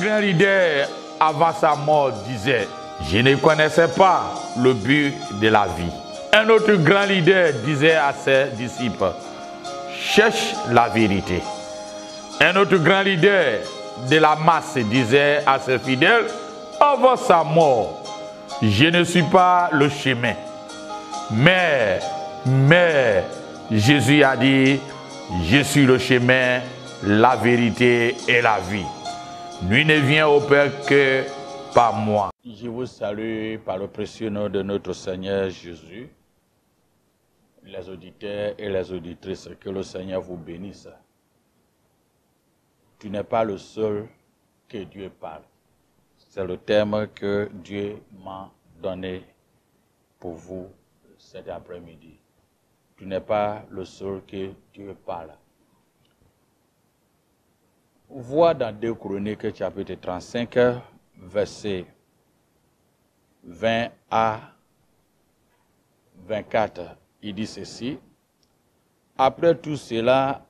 grand leader, avant sa mort, disait, je ne connaissais pas le but de la vie. Un autre grand leader disait à ses disciples, cherche la vérité. Un autre grand leader de la masse disait à ses fidèles, avant sa mort, je ne suis pas le chemin. Mais Jésus a dit, je suis le chemin, la vérité et la vie. Nul ne vient au Père que par moi. Je vous salue par le précieux nom de notre Seigneur Jésus. Les auditeurs et les auditrices, que le Seigneur vous bénisse. Tu n'es pas le seul que Dieu parle. C'est le thème que Dieu m'a donné pour vous cet après-midi. Tu n'es pas le seul que Dieu parle. Vois dans 2 Chroniques chapitre 35, verset 20 à 24. Il dit ceci. Après tout cela,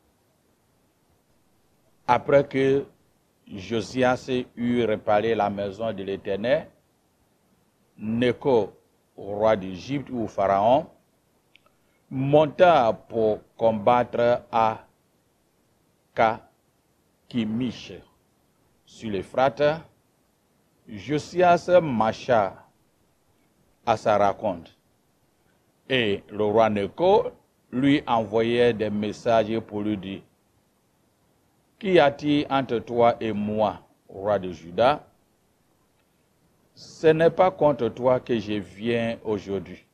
après que Josias eut réparé la maison de l'Éternel, Néco, roi d'Égypte ou Pharaon, monta pour combattre à Kakimish sur l'Euphrate. Josias marcha à sa rencontre. Et le roi Néco lui envoyait des messages pour lui dire, qu'y a-t-il entre toi et moi, roi de Juda? Ce n'est pas contre toi que je viens aujourd'hui.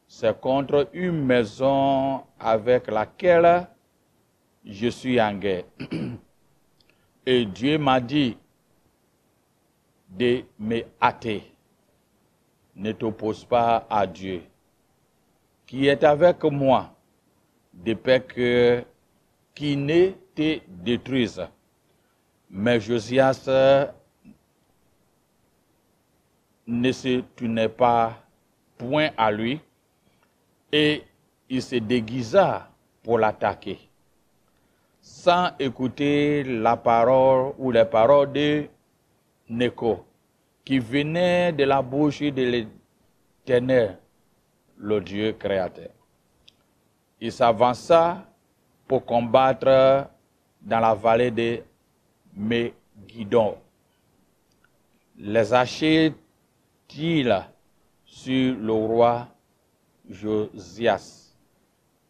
C'est contre une maison avec laquelle je suis en guerre. Et Dieu m'a dit de me hâter. Ne t'oppose pas à Dieu, qui est avec moi, de peur qu'il ne te détruise. Mais Josias ne se tenait pas point à lui, et il se déguisa pour l'attaquer, sans écouter la parole ou les paroles de Néco, qui venaient de la bouche de l'Éternel, le Dieu créateur. Il s'avança pour combattre dans la vallée de Megiddo. Les achète-t-il sur le roi Josias.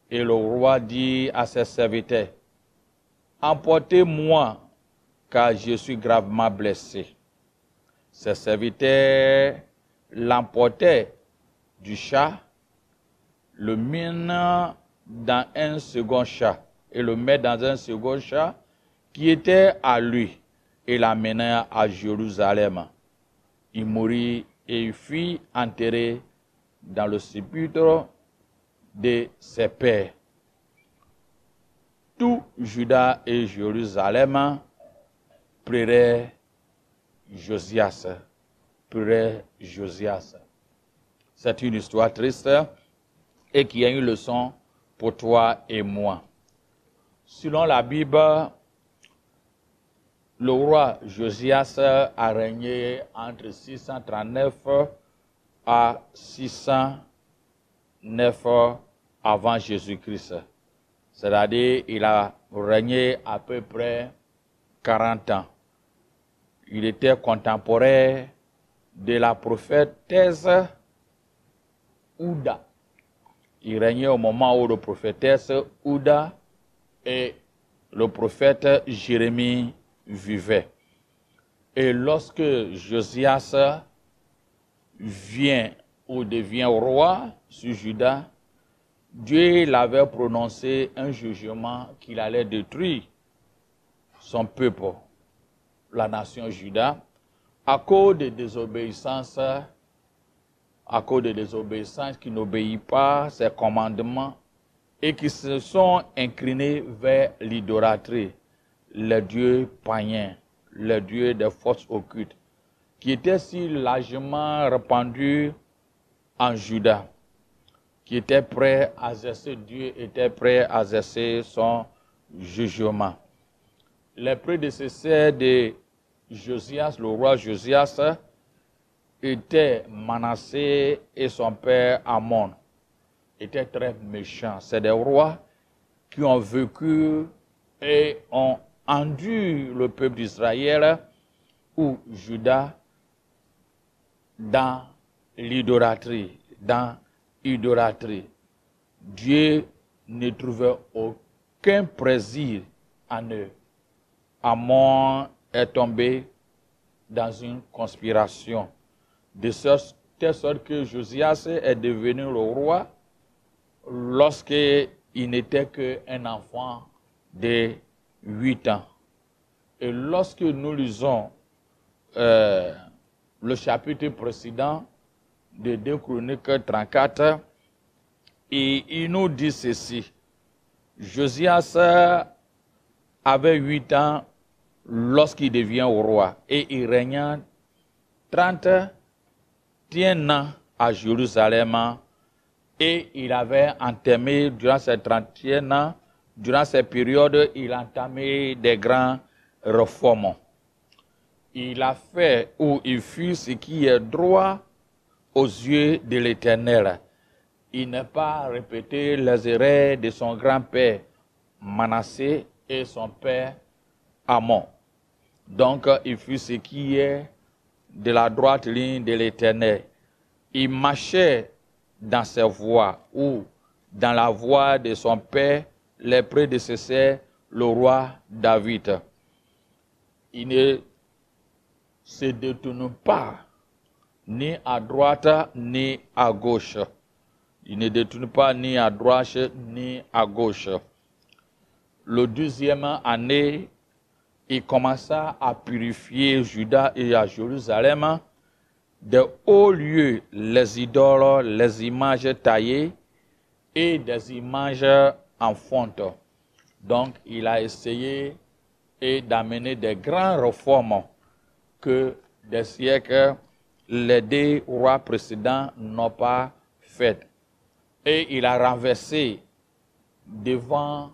Et le roi dit à ses serviteurs, emportez-moi, car je suis gravement blessé. Ses serviteurs l'emportaient du char, le mirent dans un second char, et le mettent dans un second char qui était à lui, et l'amenèrent à Jérusalem. Il mourut et il fut enterré dans le sépulcre de ses pères. Tout Juda et Jérusalem prièrent Josias. C'est une histoire triste et qui a une leçon pour toi et moi. Selon la Bible, le roi Josias a régné entre 639 à 609 avant Jésus-Christ. C'est-à-dire il a régné à peu près 40 ans. Il était contemporain de la prophétesse Ouda. Il régnait au moment où le prophétesse Ouda et le prophète Jérémie vivaient. Et lorsque Josias vient ou devient roi sur Juda, Dieu l'avait prononcé un jugement qu'il allait détruire son peuple, la nation Juda, à cause de désobéissance, qui n'obéit pas à ses commandements et qui se sont inclinés vers l'idolâtrie, les dieux païens, les dieux des forces occultes, qui étaient si largement répandus en Juda, qui était prêt à exercer, Dieu était prêt à exercer son jugement. Les prédécesseurs de Josias, le roi Josias, était Manassé et son père Amon étaient très méchants. C'est des rois qui ont vécu et ont enduit le peuple d'Israël ou Juda dans l'idolâtrie, Dieu ne trouvait aucun plaisir en eux. Amon est tombé dans une conspiration, de telle sorte que Josias est devenu le roi lorsqu'il n'était qu'un enfant de 8 ans. Et lorsque nous lisons le chapitre précédent de 2 Chroniques 34, et il nous dit ceci. Josias avait 8 ans lorsqu'il devient roi et il régna 31 ans à Jérusalem et il avait entamé durant ces 31 ans, durant ces périodes, il a entamé des grandes réformes. Il a fait ou il fit ce qui est droit aux yeux de l'Éternel. Il n'a pas répété les erreurs de son grand-père Manassé et son père Amon. Donc, il fit ce qui est de la droite ligne de l'Éternel. Il marchait dans ses voies ou dans la voie de son père, les prédécesseurs, le roi David. Il ne se détourne pas ni à droite ni à gauche. Il ne détourne pas ni à droite ni à gauche. Le 12e année, il commença à purifier Juda et à Jérusalem des hauts lieux, les idoles, les images taillées et des images en fonte. Donc, il a essayé d'amener des grandes réformes que des siècles, les 2 rois précédents n'ont pas faites. Et il a renversé devant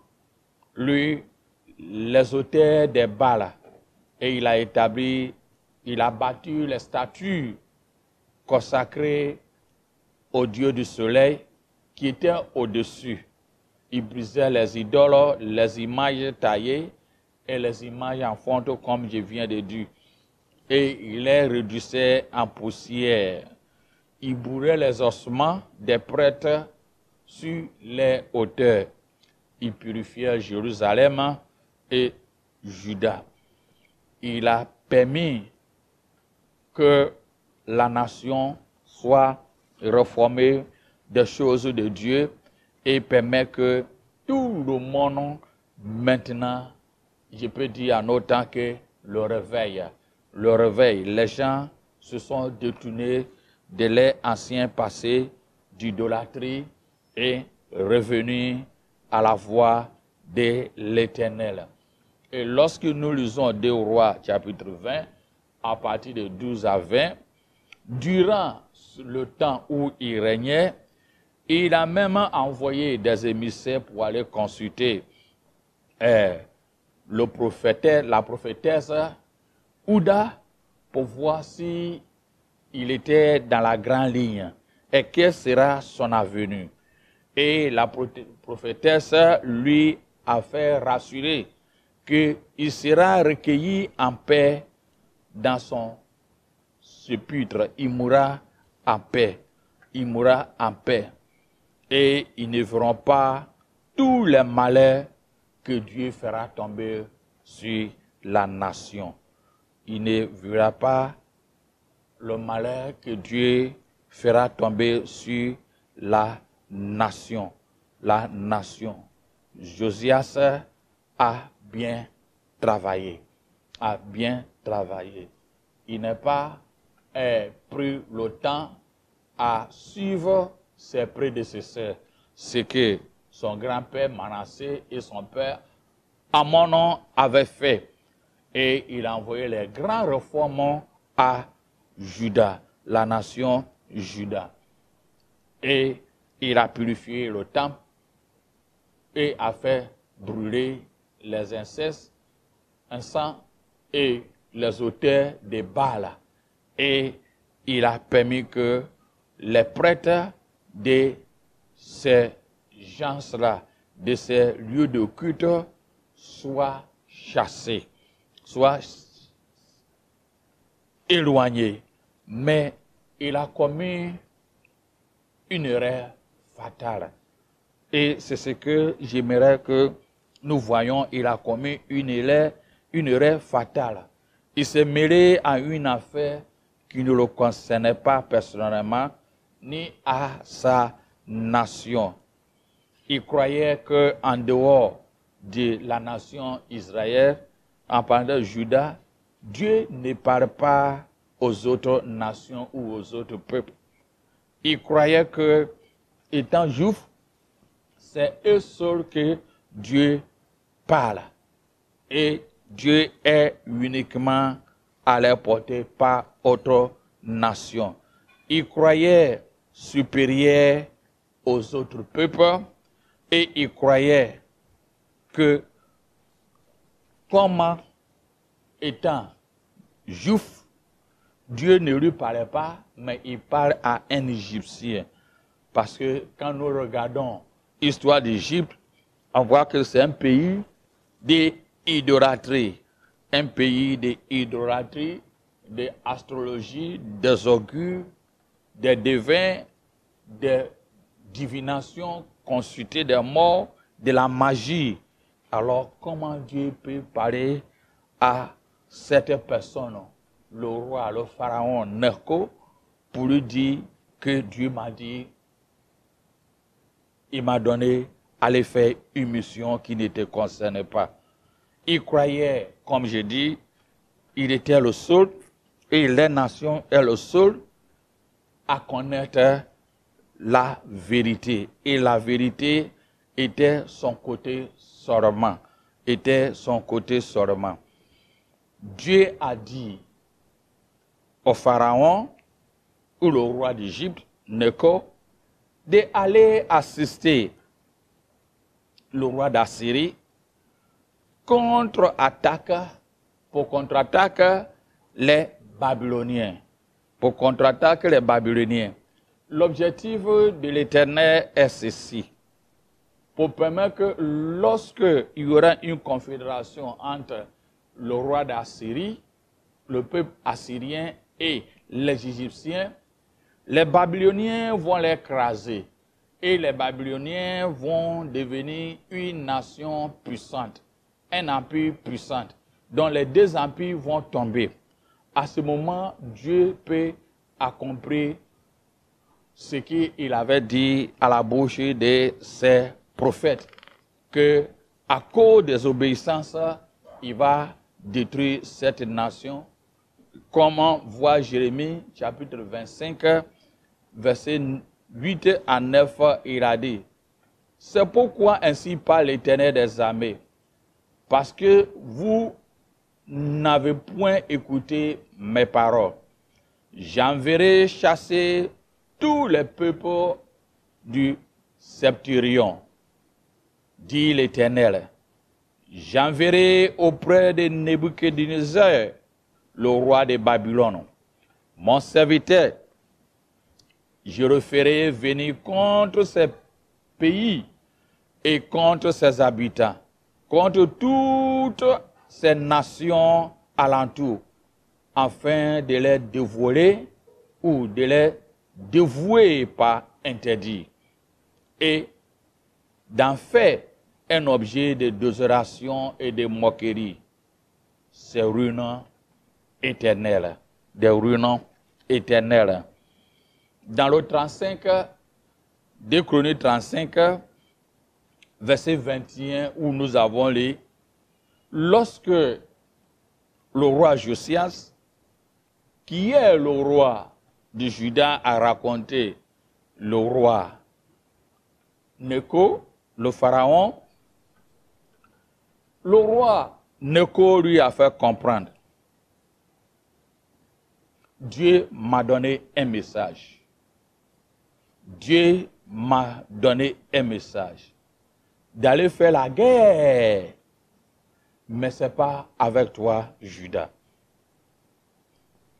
lui les auteurs des Baals. Et il a bâti les statues consacrées au Dieu du soleil qui étaient au-dessus. Il brisait les idoles, les images taillées et les images en fonte, comme je viens de dire. Et il les réduisait en poussière. Il bourrait les ossements des prêtres sur les hauteurs. Il purifiait Jérusalem et Juda. Il a permis que la nation soit réformée des choses de Dieu et permet que tout le monde, maintenant, je peux dire en autant que le réveil, les gens se sont détournés de leur ancien passé d'idolâtrie et revenus à la voie de l'Éternel. Et lorsque nous lisons 2 Rois chapitre 20, à partir de 12 à 20, durant le temps où il régnait, il a même envoyé des émissaires pour aller consulter la prophétesse Ouda pour voir si il était dans la grande ligne et quelle sera son avenue. Et la prophétesse lui a fait rassurer qu'il sera recueilli en paix dans son sépulcre. Il mourra en paix. Il mourra en paix. Et ils ne verront pas tous les malheurs que Dieu fera tomber sur la nation. Il ne verra pas le malheur que Dieu fera tomber sur la nation. La nation. Josias a bien travaillé. A bien travaillé. Il n'a pas pris le temps à suivre ses prédécesseurs. Ce que son grand-père Manassé et son père Amon avaient fait. Et il a envoyé les grandes réformes à Juda, la nation Juda. Et il a purifié le temple et a fait brûler les incestes, encens et les auteurs des Baals. Et il a permis que les prêtres de ces gens-là, de ces lieux de culte, soient chassés, soient éloignés. Mais il a commis une erreur fatale. Et c'est ce que j'aimerais que nous voyions. Il a commis une erreur fatale. Il s'est mêlé à une affaire qui ne le concernait pas personnellement, ni à sa nation. Il croyait qu'en dehors de la nation Israël, en parlant de Juda, Dieu ne parle pas aux autres nations ou aux autres peuples. Il croyait que, étant juif, c'est eux seuls que Dieu parle. Et Dieu est uniquement à leur portée, pas autre nation. Il croyait supérieur aux autres peuples et il croyait que, comme étant juif, Dieu ne lui parlait pas, mais il parle à un Égyptien. Parce que quand nous regardons l'histoire d'Égypte, on voit que c'est un pays d'idolâtrie. Un pays d'idolâtrie, d'astrologie, des augures, des devins, des divinations, consulter des morts, de la magie. Alors, comment Dieu peut parler à cette personne, le roi, le pharaon Necho, pour lui dire que Dieu m'a dit, il m'a donné à aller faire une mission qui ne te concernait pas. Il croyait, comme je dis, il était le seul, et les nations est le seul à connaître la vérité. Et la vérité était son côté seulement. Était son côté seulement. Dieu a dit au pharaon ou le roi d'Égypte, Necho, d'aller assister le roi d'Assyrie pour contre-attaquer les Babyloniens. Pour contre-attaquer les Babyloniens. L'objectif de l'Éternel est ceci. Pour permettre que lorsque il y aura une confédération entre le roi d'Assyrie, le peuple assyrien et les Égyptiens, les Babyloniens vont l'écraser. Et les Babyloniens vont devenir une nation puissante, un empire puissant, dont les deux empires vont tomber. À ce moment, Dieu peut accomplir ce qu'il avait dit à la bouche de ses prophètes, que à cause des obéissances, il va détruire cette nation. Comment voit Jérémie, chapitre 25, verset 8 à 9, il a dit, « C'est pourquoi ainsi parle l'Éternel des armées, parce que vous n'avez point écouté mes paroles. J'enverrai chasser tous les peuples du septentrion, dit l'Éternel. J'enverrai auprès de Nebuchadnezzar, le roi de Babylone, mon serviteur. Je le ferai venir contre ces pays et contre ses habitants, contre toutes ces nations alentour, afin de les dévoiler ou de les dévouer par interdit, et d'en faire un objet de désolation et de moquerie. C'est ruines éternelles, des ruines éternelles. Dans le 35, 2 Chroniques 35, verset 21, où nous avons lu, lorsque le roi Josias, qui est le roi de Juda, a raconté le roi Necho, le pharaon, le roi Necho lui a fait comprendre, Dieu m'a donné un message. Dieu m'a donné un message d'aller faire la guerre. Mais ce n'est pas avec toi, Judas.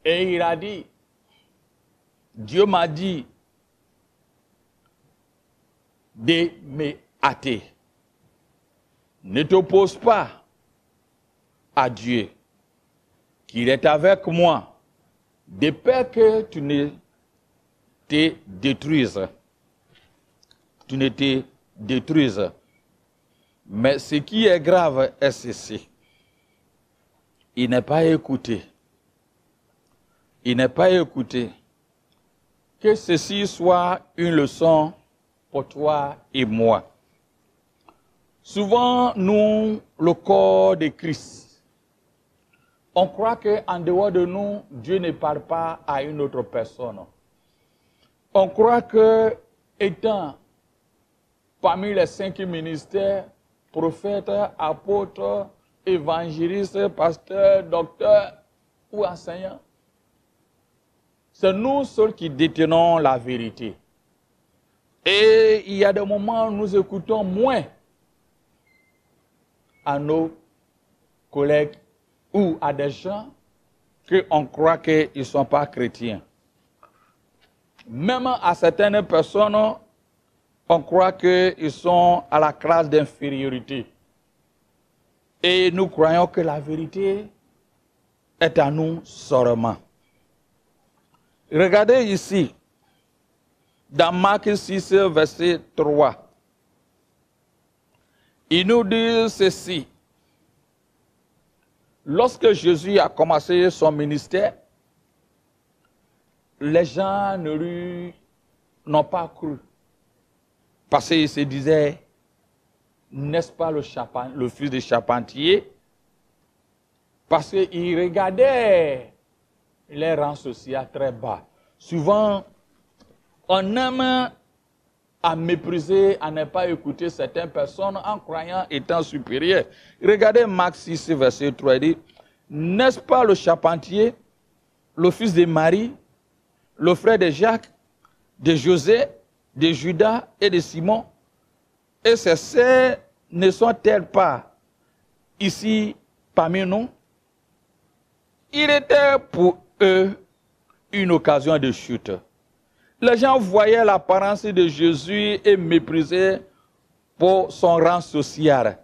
Et il a dit, Dieu m'a dit de me hâter. Ne t'oppose pas à Dieu, qu'il est avec moi, de peur que tu ne te détruises. Tu ne te détruises. Mais ce qui est grave est ceci. Il n'est pas écouté. Il n'est pas écouté. Que ceci soit une leçon pour toi et moi. Souvent, nous, le corps de Christ, on croit qu'en dehors de nous, Dieu ne parle pas à une autre personne. On croit que, étant parmi les 5 ministères, prophètes, apôtres, évangélistes, pasteurs, docteurs ou enseignants, c'est nous seuls qui détenons la vérité. Et il y a des moments où nous écoutons moins à nos collègues ou à des gens qu'on croit qu'ils ne sont pas chrétiens. Même à certaines personnes, on croit qu'ils sont à la classe d'infériorité. Et nous croyons que la vérité est à nous seulement. Regardez ici, dans Marc 6, verset 3. Il nous dit ceci. Lorsque Jésus a commencé son ministère, les gens ne lui n'ont pas cru. Parce qu'ils se disaient, n'est-ce pas le fils de charpentier? Parce qu'il regardait les rangs sociaux très bas. Souvent, on aime à mépriser, à ne pas écouter certaines personnes en croyant étant supérieurs. Regardez Marc 6, verset 3, il dit, n'est-ce pas le charpentier, le fils de Marie, le frère de Jacques, de José, de Judas et de Simon? Et ces sœurs ne sont-elles pas ici parmi nous? Il était pour eux une occasion de chute. Les gens voyaient l'apparence de Jésus et méprisaient pour son rang social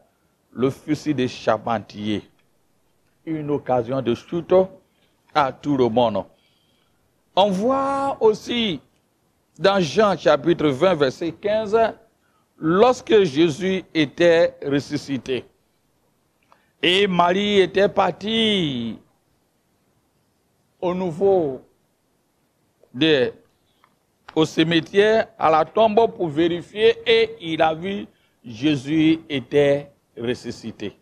le fils de charpentier. Une occasion de chute à tout le monde. On voit aussi dans Jean chapitre 20, verset 15, lorsque Jésus était ressuscité et Marie était partie au cimetière, à la tombe pour vérifier, et il a vu Jésus était ressuscité.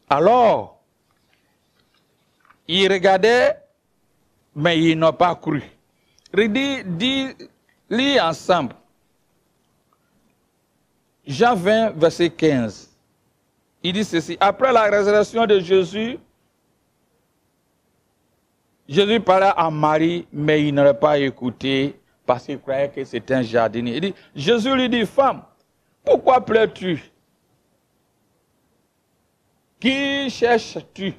Alors, il regardait, mais ils n'ont pas cru. Lis ensemble. Jean 20, verset 15. Il dit ceci. Après la résurrection de Jésus, Jésus parlait à Marie, mais il n'aurait pas écouté parce qu'il croyait que c'était un jardinier. Il dit, Jésus lui dit, femme, pourquoi pleures-tu? Qui cherches-tu?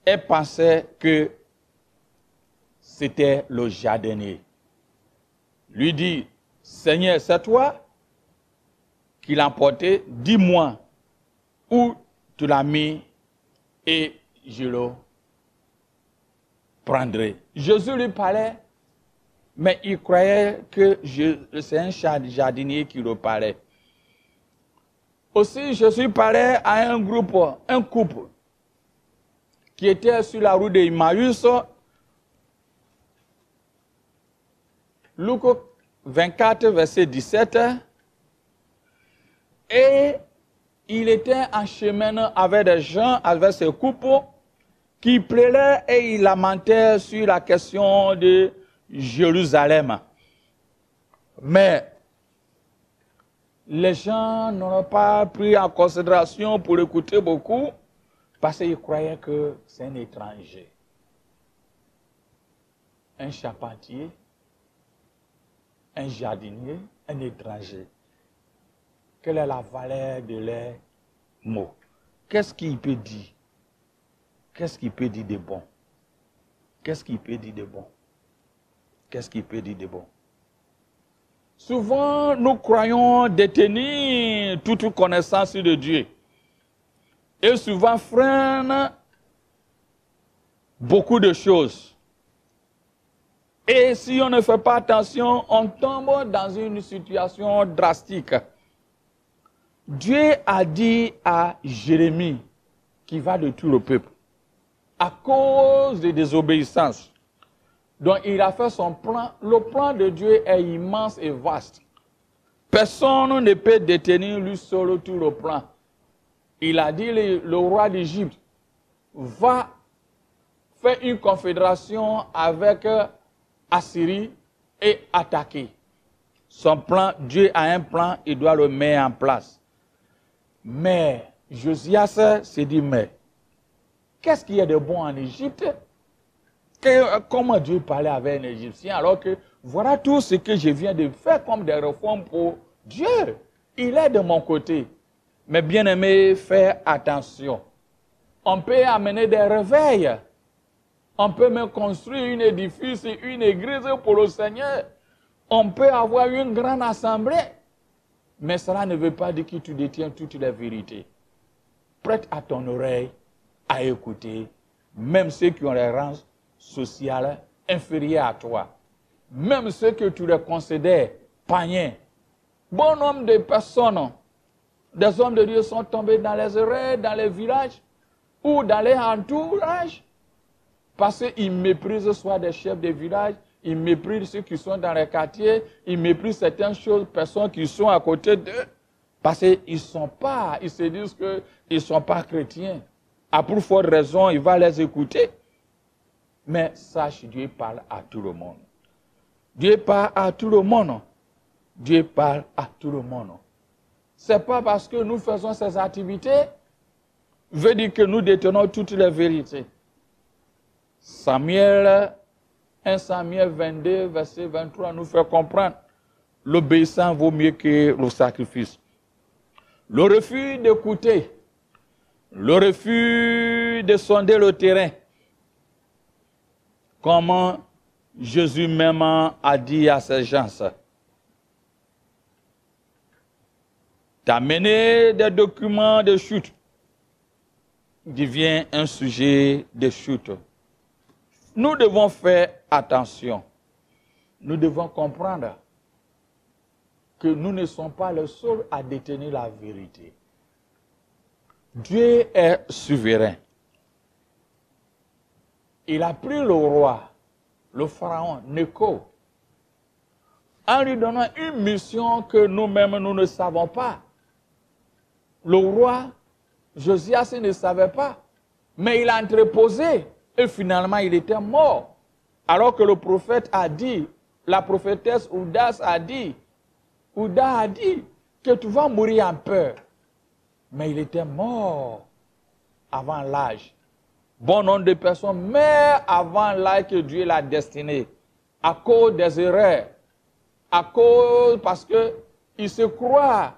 Elle pensait que c'était le jardinier. Lui dit, Seigneur, c'est toi qui l'as emporté, dis-moi où tu l'as mis et je le prendrai. Jésus lui parlait, mais il croyait que c'est un jardinier qui le parlait. Aussi, Jésus parlait à un couple qui était sur la route d'Emmaüs. Luc 24, verset 17. Et il était en chemin avec des gens, avec ses couples, qui pleuraient et ils lamentaient sur la question de Jérusalem. Mais les gens n'ont pas pris en considération pour écouter beaucoup, parce qu'ils croyaient que c'est un étranger. Un charpentier, un jardinier, un étranger. Quelle est la valeur de leurs mots? Qu'est-ce qu'il peut dire? Qu'est-ce qu'il peut dire de bon? qu'est-ce qu'il peut dire de bon? Qu'est-ce qu'il peut dire de bon? Souvent, nous croyons détenir toute connaissance de Dieu. Et souvent freinent beaucoup de choses. Et si on ne fait pas attention, on tombe dans une situation drastique. Dieu a dit à Jérémie qu'il va de tout le peuple à cause de désobéissance. Donc il a fait son plan. Le plan de Dieu est immense et vaste. Personne ne peut détenir lui seul tout le plan. Il a dit le roi d'Égypte va faire une confédération avec Assyrie et attaquer. Son plan, Dieu a un plan, il doit le mettre en place. Mais Josias s'est dit, mais qu'est-ce qu'il y a de bon en Égypte? Comment Dieu parlait avec un Égyptien alors que voilà tout ce que je viens de faire comme des réformes pour Dieu. Il est de mon côté. Mais bien aimé, fais attention. On peut amener des réveils. On peut même construire un édifice, une église pour le Seigneur. On peut avoir une grande assemblée. Mais cela ne veut pas dire que tu détiens toutes les vérités. Prête à ton oreille à écouter, même ceux qui ont les rangs sociaux inférieurs à toi. Même ceux que tu les considères païens. Bon nombre de personnes, des hommes de Dieu sont tombés dans les erreurs, dans les villages ou dans les entourages. Parce qu'ils méprisent soit des chefs de village, ils méprisent ceux qui sont dans les quartiers, ils méprisent certaines choses, personnes qui sont à côté d'eux. Parce qu'ils se disent qu'ils ne sont pas chrétiens. À pour forte raison, il va les écouter. Mais sache, Dieu parle à tout le monde. Dieu parle à tout le monde. Dieu parle à tout le monde. Ce n'est pas parce que nous faisons ces activités, veut dire que nous détenons toutes les vérités. Samuel 1 Samuel 22, verset 23 nous fait comprendre l'obéissance vaut mieux que le sacrifice. Le refus d'écouter, le refus de sonder le terrain, comment Jésus même a dit à ces gens, d'amener des documents de chute devient un sujet de chute. Nous devons faire attention. Nous devons comprendre que nous ne sommes pas les seuls à détenir la vérité. Dieu est souverain. Il a pris le roi, le pharaon, Néco, en lui donnant une mission que nous-mêmes nous ne savons pas. Le roi, Josias ne savait pas, mais il a entreposé. Et finalement, il était mort. Alors que le prophète a dit, la prophétesse Ouda a dit que tu vas mourir en peur. Mais il était mort avant l'âge. Bon nombre de personnes meurent avant l'âge que Dieu l'a destiné. À cause des erreurs. Parce qu'ils se croient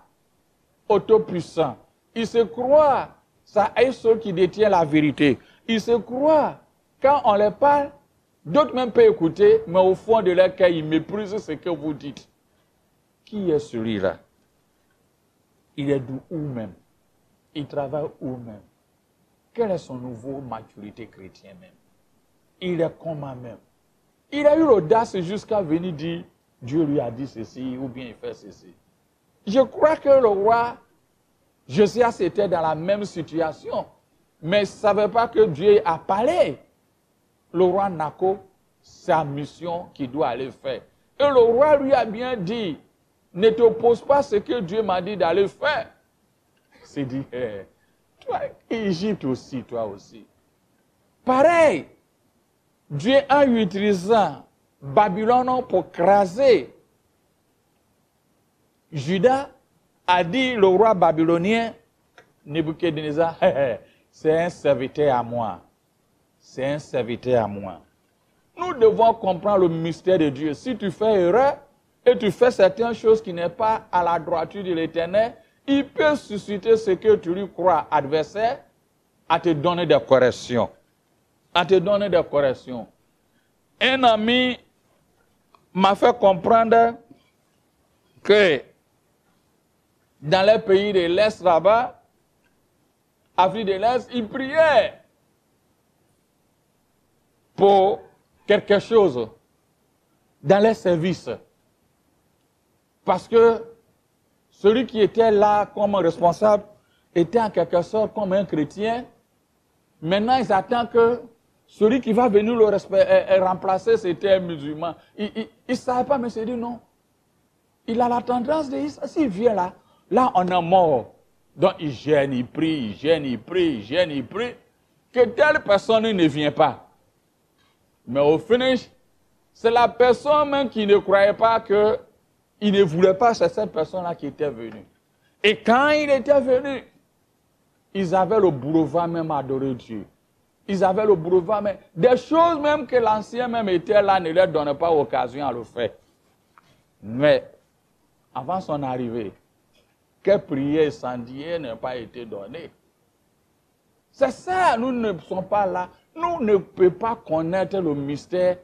autopuissants. Ils se croient, ça est ceux qui détiennent la vérité. Ils se croient. Quand on les parle, d'autres même peuvent écouter, mais au fond de leur cœur, ils méprisent ce que vous dites. Qui est celui-là? Il est d'où même? Il travaille où même? Quelle est son nouveau maturité chrétienne même? Il est comment même? Il a eu l'audace jusqu'à venir dire, Dieu lui a dit ceci, ou bien il fait ceci. Je crois que le roi Josias était dans la même situation, mais il ne savait pas que Dieu a parlé. Le roi Nako, sa mission qu'il doit aller faire. Et le roi lui a bien dit, ne t'oppose pas à ce que Dieu m'a dit d'aller faire. Il s'est dit, toi, Égypte aussi, toi aussi. Pareil, Dieu a utilisé Babylone pour craser Juda, a dit le roi babylonien, Nebuchadnezzar, c'est un serviteur à moi. C'est un serviteur à moi. Nous devons comprendre le mystère de Dieu. Si tu fais erreur et tu fais certaines choses qui n'est pas à la droiture de l'Éternel, il peut susciter ce que tu lui crois adversaire à te donner des corrections. À te donner des corrections. Un ami m'a fait comprendre que dans les pays de l'Est là-bas, Afrique de l'Est, ils priaient pour quelque chose dans les services. Parce que celui qui était là comme responsable était en quelque sorte comme un chrétien. Maintenant, ils attendent que celui qui va venir le remplacer, c'était un musulman. Il ne savait pas, mais c'est dit non. Il a la tendance de dire, s'il vient là, là on est mort. Donc il gêne, il prie, il gêne, il prie, il gêne, il prie. Que telle personne ne vient pas. Mais au finish, c'est la personne même qui ne croyait pas que il ne voulait pas, c'est cette personne-là qui était venue. Et quand il était venu, ils avaient le boulevard même à adorer Dieu. Ils avaient le boulevard même. Des choses même que l'ancien même était là ne leur donnait pas occasion à le faire. Mais, avant son arrivée, quelle prière incendiaire n'a pas été donnée. C'est ça, nous ne sommes pas là. Nous ne pouvons pas connaître le mystère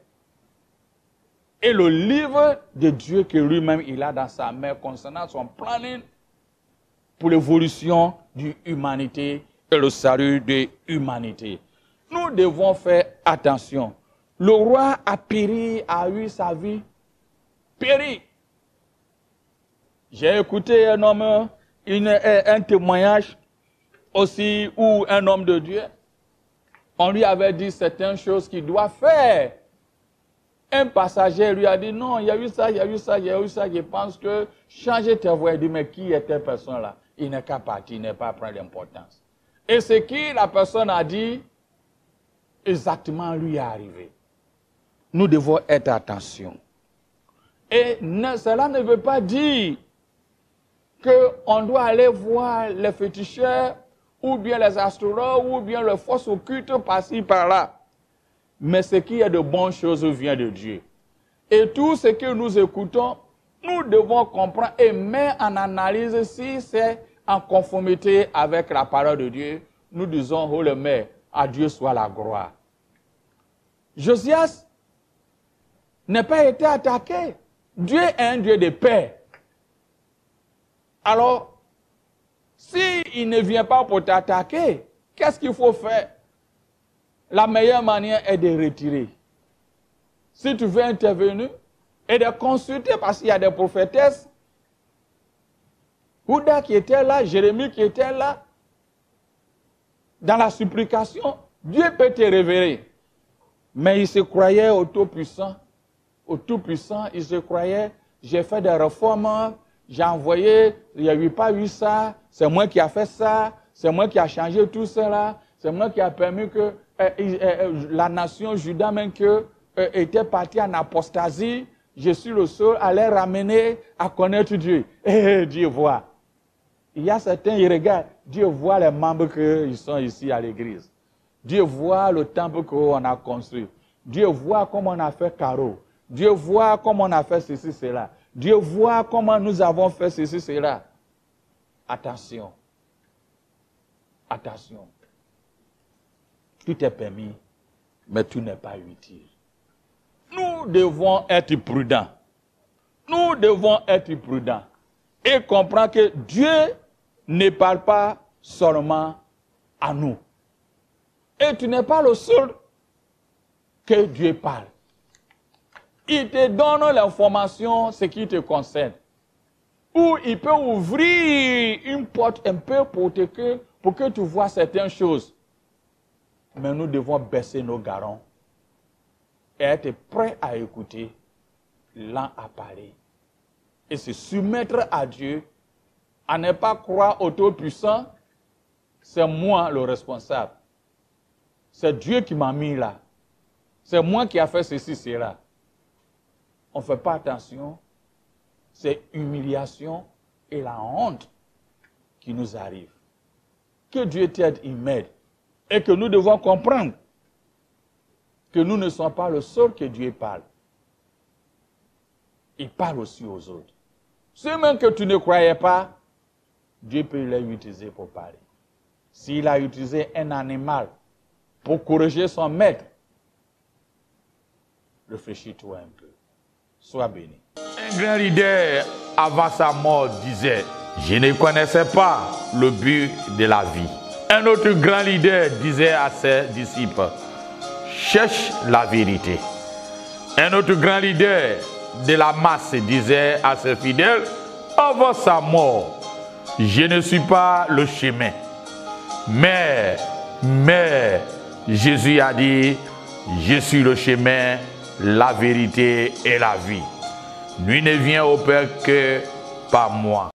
et le livre de Dieu que lui-même il a dans sa main concernant son planning pour l'évolution de l'humanité et le salut de l'humanité. Nous devons faire attention. Le roi a péri, a eu sa vie péri. J'ai écouté un homme, un témoignage aussi où un homme de Dieu, on lui avait dit certaines choses qu'il doit faire. Un passager lui a dit, non, il y a eu ça, il y a eu ça, il y a eu ça, je pense que changer tes voix. Il dit, mais qui est cette personne-là? Il n'est qu'à partir, il n'est pas à prendre l'importance. Et ce que la personne a dit, exactement lui est arrivé. Nous devons être attention. Et cela ne veut pas dire qu'on doit aller voir les féticheurs, ou bien les astrologues, ou bien les forces occultes par-ci, par-là. Mais ce qui est de bonnes choses vient de Dieu. Et tout ce que nous écoutons, nous devons comprendre et mettre en analyse si c'est en conformité avec la parole de Dieu. Nous disons, oh le Maire, à Dieu soit la gloire. Josias n'a pas été attaqué. Dieu est un Dieu de paix. Alors, s'il ne vient pas pour t'attaquer, qu'est-ce qu'il faut faire? La meilleure manière est de retirer. Si tu veux intervenir et de consulter, parce qu'il y a des prophétesses, Houda qui était là, Jérémie qui était là, dans la supplication, Dieu peut te révéler. Mais il se croyait au Tout-Puissant. Au Tout-Puissant, il se croyait, j'ai fait des réformes, j'ai envoyé, il n'y a eu pas eu ça, c'est moi qui a fait ça, c'est moi qui a changé tout cela, c'est moi qui a permis que la nation Juda même que était partie en apostasie, je suis le seul à les ramener à connaître Dieu. Et Dieu voit. Il y a certains, ils regardent, Dieu voit les membres qui sont ici à l'église. Dieu voit le temple qu'on a construit. Dieu voit comment on a fait carreau. Dieu voit comment on a fait ceci, cela. Dieu voit comment nous avons fait ceci, cela. Attention. Attention. Tout est permis, mais tout n'est pas utile. Nous devons être prudents. Nous devons être prudents et comprendre que Dieu ne parle pas seulement à nous. Et tu n'es pas le seul que Dieu parle. Il te donne l'information, ce qui te concerne. Ou il peut ouvrir une porte un peu pour que tu vois certaines choses. Mais nous devons baisser nos garons et être prêts à écouter, lent à parler. Et se soumettre à Dieu, à ne pas croire au Tout-Puissant, c'est moi le responsable. C'est Dieu qui m'a mis là. C'est moi qui a fait ceci, cela. On ne fait pas attention. C'est humiliation et la honte qui nous arrive. Que Dieu t'aide, il m'aide. Et que nous devons comprendre que nous ne sommes pas le seul que Dieu parle. Il parle aussi aux autres. Ceux même que tu ne croyais pas, Dieu peut les utiliser pour parler. S'il a utilisé un animal pour corriger son maître, Réfléchis-toi un peu. Sois béni. Un grand leader, avant sa mort, disait, je ne connaissais pas le but de la vie. Un autre grand leader disait à ses disciples, cherche la vérité. Un autre grand leader de la masse disait à ses fidèles, avant sa mort, je ne suis pas le chemin. Mais Jésus a dit, je suis le chemin, la vérité et la vie. Nul ne vient au Père que par moi.